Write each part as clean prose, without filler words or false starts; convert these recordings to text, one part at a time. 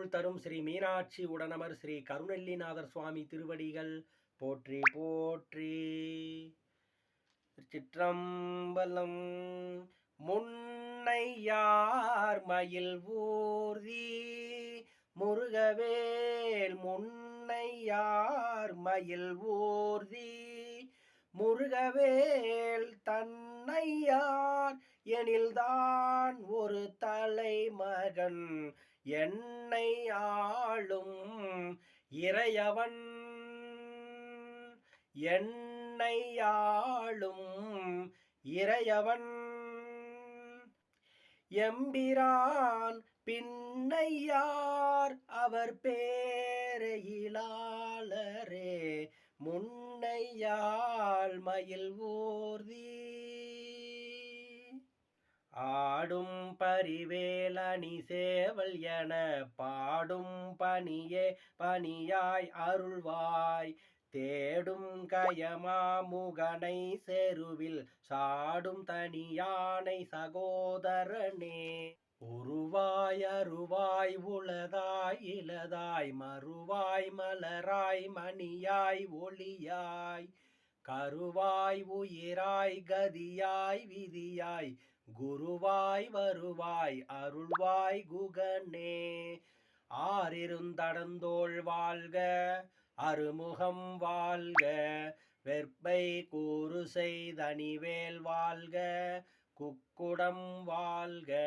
அருள் தரும் ஸ்ரீ மீனாட்சி உடனமர் ஸ்ரீ கருணெல்லிநாதர் சுவாமி திருவடிகள் போற்றி போற்றி. சிற்றம்பலம். முன்னையார் மயில் ஊர்தி முருகவேல் முன்னையார் மயில் ஊர்தி முருகவேல் தன்னையார் எனில்தான் ஒரு தலைமகன் என்னை ஆளும் இறையவன் என்னை ஆளும் இறையவன் எம்பிரான் பின்னையார் அவர் பேரையிலாளரே முன்னையாள் மயில் ஊர்தி ஆடும் பரிவேலணி சேவல் என பாடும் பணியே பணியாய் அருள்வாய் தேடும் கயமாமுகனை செருவில் சாடும் தனியானை சகோதரனே உருவாய் அருவாய் உளதாய் இளதாய் மறுவாய் மலராய் மணியாய் ஒளியாய் கருவாய் உயிராய் கதியாய் விதியாய் குருவாய் வருவாய் அருள்வாய் குகனே ஆறிருந்தடந்தோள் வாழ்க அருமுகம் வாழ்க வெற்பை கூறு செய்தனிவேல் வாழ்க குக்குடம் வாழ்க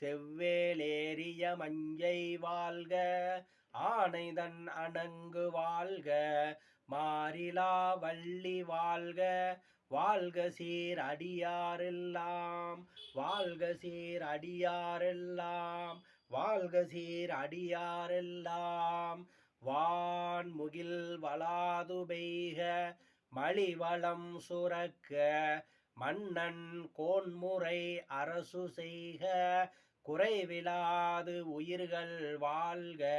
செவ்வேலேறிய மஞ்சை வாழ்க ஆனைதன் அணங்கு வாழ்க மாறிலா வள்ளி வாழ்க வாழ்க சீர் அடியாரெல்லாம் வாழ்க சீர் அடியாரெல்லாம் வாழ்க சீர் அடியாரெல்லாம் வான்முகில் வளாது பெய்க மலிவளம் சுரக்க மன்னன் கோன்முறை அரசு செய்க குறைவிலாது உயிர்கள் வாழ்க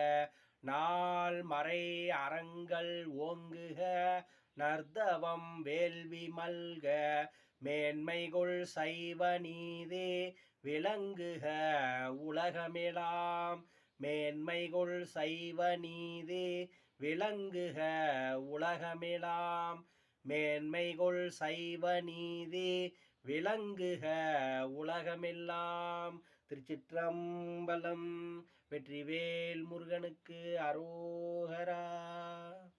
நாள் மறை அறங்கள் ஓங்குக நர்தவம் வேள்வி மல்க மேன்மைகொள் சைவ நீதி விளங்குக உலகமெலாம் மேன்மைகொள் சைவ நீதி விளங்குக உலகமெலாம் மேன்மைகொள் சைவ நீதி விளங்குக உலகமெல்லாம். திருச்சிற்றம்பலம். வெற்றிவேல் முருகனுக்கு அரோகரா.